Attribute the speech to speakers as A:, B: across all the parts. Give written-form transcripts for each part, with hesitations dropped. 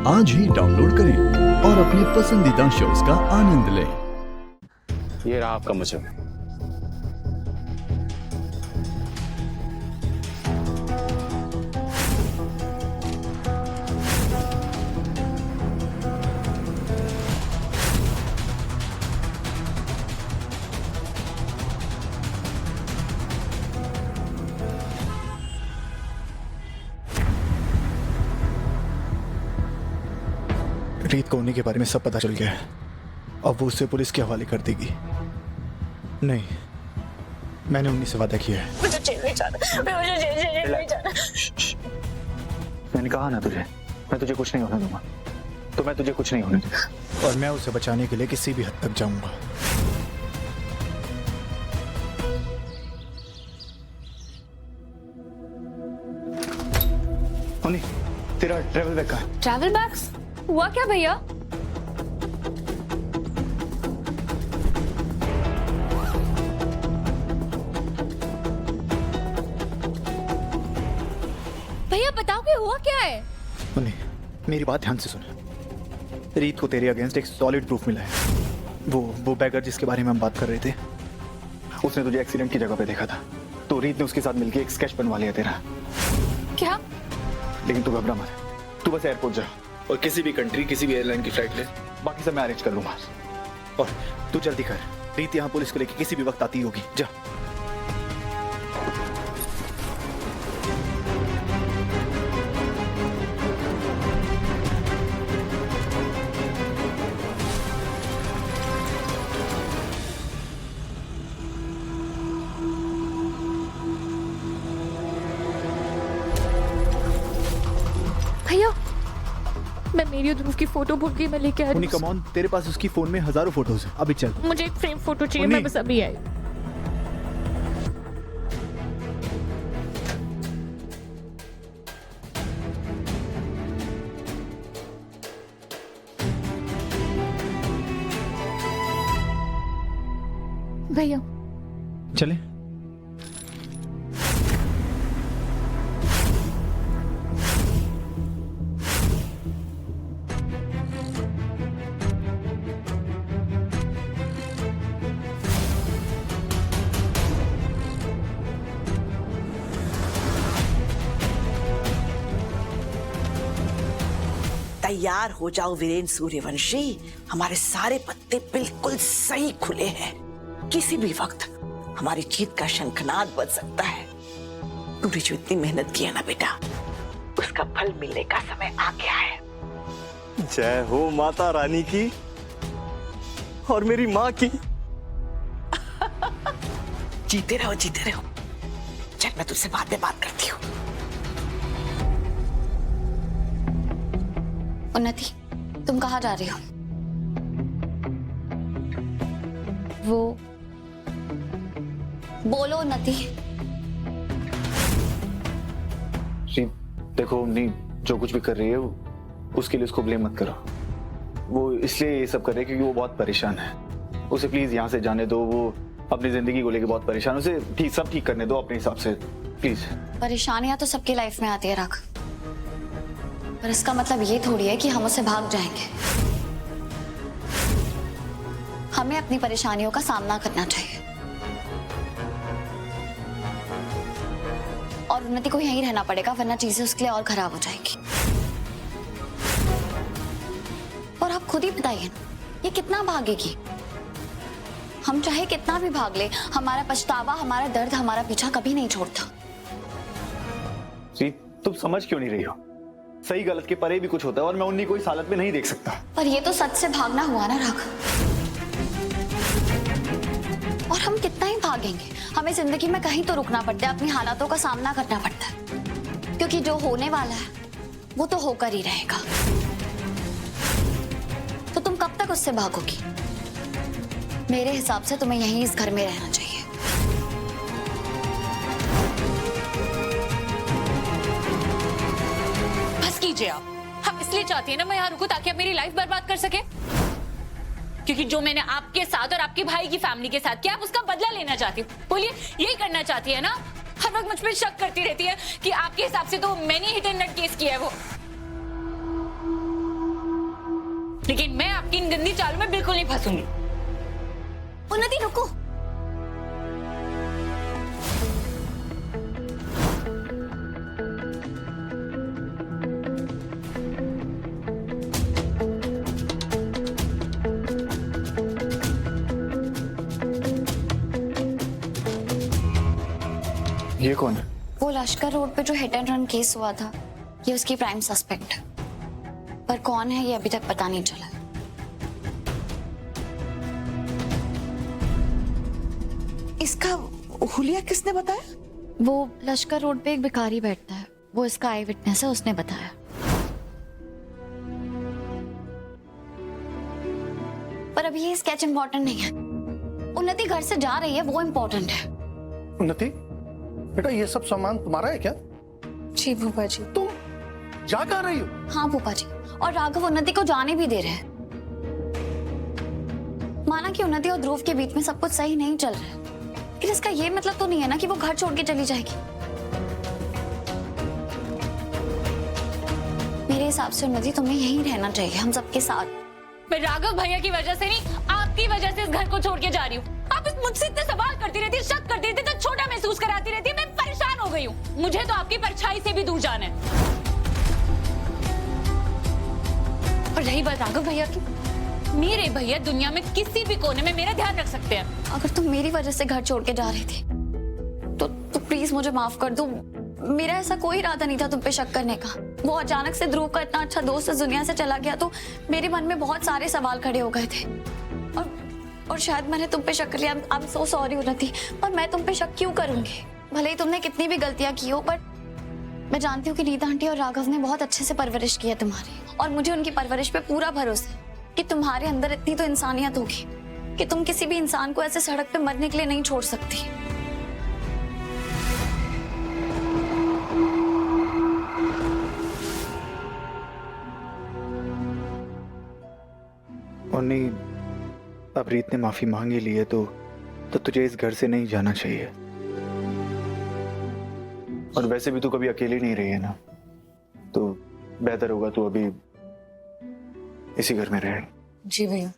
A: आज ही डाउनलोड करें और अपने पसंदीदा शोज का आनंद लें।
B: ये रहा आपका मुझे।
C: रीत को उन्हीं के बारे में सब पता चल गया है। अब वो उसे पुलिस के हवाले कर देगी। नहीं, मैंने उन्हीं से वादा किया है।
D: मुझे जेल नहीं जाना, मुझे जेल नहीं जाना।
B: मैंने कहा ना तुझे, मैं तुझे कुछ नहीं होने दूंगा। तो मैं तुझे कुछ नहीं होने दूंगा।
C: और मैं उसे बचाने के लिए किसी भी हद तक जाऊंगा।
B: उन्हीं, तेरा ट्रैवल बैग कहाँ है?
D: Travel bags? हुआ क्या भैया? भैया बताओ कि हुआ क्या है?
C: उन्हीं, मेरी बात ध्यान से सुन। रीत को तेरे अगेंस्ट एक सॉलिड प्रूफ मिला है। वो बैगर जिसके बारे में हम बात कर रहे थे, उसने तुझे एक्सीडेंट की जगह पे देखा था। तो रीत ने उसके साथ मिलकर एक स्केच बनवा लिया तेरा।
D: क्या?
C: लेकिन तू घबरा मत, तू बस एयरपोर्ट जा और किसी भी कंट्री, किसी भी एयरलाइन की फ्लाइट ले। बाकी सब मैं अरेंज कर लूंगा। और तू जल्दी कर, रीत यहाँ पुलिस को लेकर किसी भी वक्त आती होगी। जा।
D: भैया मैं मेरी और ध्रुव की फोटो भूल गई, मैं लेके आ रही
C: उन्हीं, कम ऑन, तेरे पास उसकी फोन में हजारों फोटोज हैं। अभी चल।
D: मुझे एक फ्रेम फोटो चाहिए,
C: उन्हीं।
D: मैं बस अभी आई। भैया
C: चले।
E: तैयार हो जाओ वीरेंद्र सूर्यवंशी, हमारे सारे पत्ते बिल्कुल सही खुले हैं। किसी भी वक्त हमारी जीत का शंखनाद बज सकता है। तूने जो इतनी मेहनत की है ना बेटा, उसका फल मिलने का समय आ गया है।
F: जय हो माता रानी की और मेरी माँ की।
E: जीते रहो, जीते रहो। चल मैं तुझसे बाद में बात करती हूँ।
G: उन्नति, तुम कहाँ जा रही हो? वो बोलो उन्नति।
B: देखो उन्हीं, जो कुछ भी कर रही है उसके लिए उसको ब्लेम मत करो। वो इसलिए ये सब कर रही है क्योंकि वो बहुत परेशान है। उसे प्लीज यहाँ से जाने दो। वो अपनी जिंदगी को लेकर बहुत परेशान है। उसे सब ठीक करने दो अपने हिसाब से, प्लीज।
G: परेशानियां तो सबकी लाइफ में आती है राख, पर इसका मतलब ये थोड़ी है कि हम उससे भाग जाएंगे। हमें अपनी परेशानियों का सामना करना चाहिए। और उन्नति को यहीं रहना पड़ेगा, वरना चीजें उसके लिए और खराब हो जाएंगी। और आप खुद ही बताइए ना, ये कितना भागेगी? हम चाहे कितना भी भाग ले, हमारा पछतावा, हमारा दर्द, हमारा पीछा कभी नहीं छोड़ता।
B: तुम समझ क्यों नहीं रही हो? सही गलत के परे भी कुछ होता है और मैं उन्हीं को इस हालत में नहीं देख सकता।
G: पर ये तो सच से भागना हुआ ना राघव। और हम कितना ही भागेंगे, हमें जिंदगी में कहीं तो रुकना पड़ता है, अपनी हालातों का सामना करना पड़ता है। क्योंकि जो होने वाला है वो तो होकर ही रहेगा। तो तुम कब तक उससे भागोगी? मेरे हिसाब से तुम्हें यहीं इस घर में रहना चाहिए।
D: कीजिए आप इसलिए चाहती है ना मैं यहाँ रुकूं ताकि आप मेरी लाइफ बर्बाद कर सके? क्योंकि जो मैंने आपके साथ और आपके भाई की फैमिली के साथ किया, आप उसका बदला लेना चाहती हूँ। बोलिए, यही करना चाहती है ना? हर वक्त मुझ पर शक करती रहती है कि आपके हिसाब से तो मैंने हिट एंड रन केस किया है वो। लेकिन मैं आपकी इन गंदी चालों में बिल्कुल नहीं फंसूंगी।
G: उन्नति रुको।
B: ये कौन है?
G: वो लश्कर रोड पे जो हिट एंड रन केस हुआ था, ये उसकी प्राइम सस्पेक्ट है, पर कौन है ये अभी तक पता नहीं चला।
E: इसका हुलिया किसने बताया?
G: वो लश्कर रोड पे एक भिखारी बैठता है, वो इसका आई विटनेस है, उसने बताया। पर अभी ये स्केच इम्पोर्टेंट नहीं है। उन्नति घर से जा रही है, वो इम्पोर्टेंट है।
H: उन्नति, बेटा ये सब सामान तुम्हारा है क्या?
G: जी भूपा जी।
H: तुम जा कहाँ रही हो?
G: हाँ भूपा जी, और राघव उन्नति को जाने भी दे रहे हैं। माना कि उन्नति और ध्रुव के बीच में सब कुछ सही नहीं चल रहा है, लेकिन इसका ये मतलब तो नहीं है ना कि वो घर छोड़ के चली जाएगी। मेरे हिसाब से उन्नति तुम्हें यहीं रहना चाहिए, हम सबके साथ।
D: मैं राघव भैया की वजह से नहीं, आपकी वजह से इस घर को छोड़ के जा रही हूँ। आप मुझसे इतने सवाल करती रहती है, शक करती रहती है, तो छोटा महसूस कराती रहती है। मैं परेशान हो गई हूँ। मुझे तो आपकी परछाई से भी दूर जाना है। और रही बात राघव भैया की, मेरे भैया दुनिया में किसी भी कोने में मेरा ध्यान रख सकते हैं।
G: अगर तुम मेरी वजह से घर छोड़ के जा रही थी तो प्लीज मुझे माफ कर दो। मेरा ऐसा कोई इरादा नहीं था तुम पे शक करने का। वो अचानक से ध्रुव का इतना अच्छा दोस्त इस दुनिया से चला गया तो मेरे मन में बहुत सारे सवाल खड़े हो गए थे, और शायद मैंने तुम पे शक कर लिया। आई एम सो सॉरी उन्नति, पर मैं तुम पे शक क्यों करूंगी? भले ही तुमने कितनी भी गलतियां की हो, पर मैं जानती हूँ कि नीता आंटी और राघव ने बहुत अच्छे से परवरिश की है तुम्हारी, और मुझे उनकी परवरिश पे पूरा भरोसा है कि तुम्हारे अंदर इतनी तो इंसानियत होगी कि तुम किसी भी इंसान को ऐसे सड़क पे मरने के लिए नहीं छोड़ सकती।
C: और नहीं, अब रीत ने माफी मांग ही ली है तो तुझे इस घर से नहीं जाना चाहिए।
B: और वैसे भी तू कभी अकेली नहीं रही है ना, तो बेहतर होगा तू अभी इसी घर में रहे।
D: जी भैया।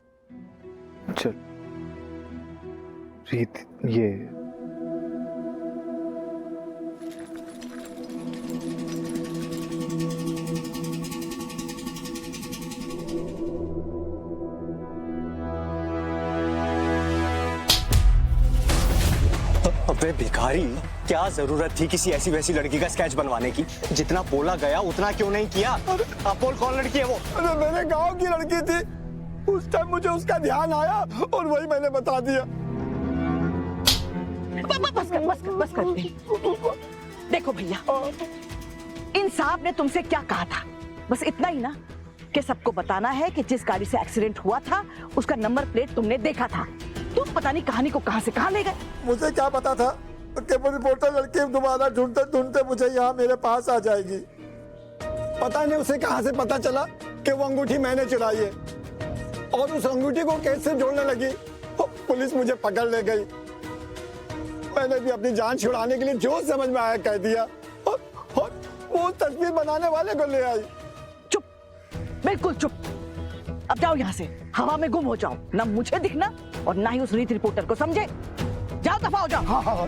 C: अच्छा रीत, ये
F: अबे भिखारी, क्या जरूरत थी किसी ऐसी वैसी लड़की का स्केच बनवाने की? जितना बोला गया उतना क्यों नहीं किया? अपोल कौन लड़की है वो?
H: अरे मेरे गांव की लड़की थी, उस टाइम मुझे उसका ध्यान आया और वही मैंने बता दिया।
E: बस कर दे। देखो भैया, इंसाफ ने तुमसे क्या कहा था? बस इतना ही ना कि सबको बताना है कि जिस गाड़ी से एक्सीडेंट हुआ था उसका नंबर प्लेट तुमने देखा था। तुम पता नहीं कहानी को कहां से कहां ले गए।
H: मुझे क्या पता था कि वो रिपोर्टर लड़की दोबारा ढूंढते ढूंढते मुझे यहाँ मेरे पास आ जाएगी। पता नहीं उसे कहां से पता चला कि वो अंगूठी मैंने चुराई है, और उस अंगूठी को कैसे जोड़ने लगी। पुलिस मुझे पकड़ ले गई। मैंने भी अपनी जान छुड़ाने के लिए जो समझ में आया कह दिया, और वो तस्वीर बनाने वाले को ले आई।
E: चुप, बिल्कुल चुप। अब जाओ यहाँ से, हवा में गुम हो जाओ, ना मुझे दिखना और ना ही उस रीत रिपोर्टर को, समझे? जाओ, दफा हो जाओ।
H: हाँ।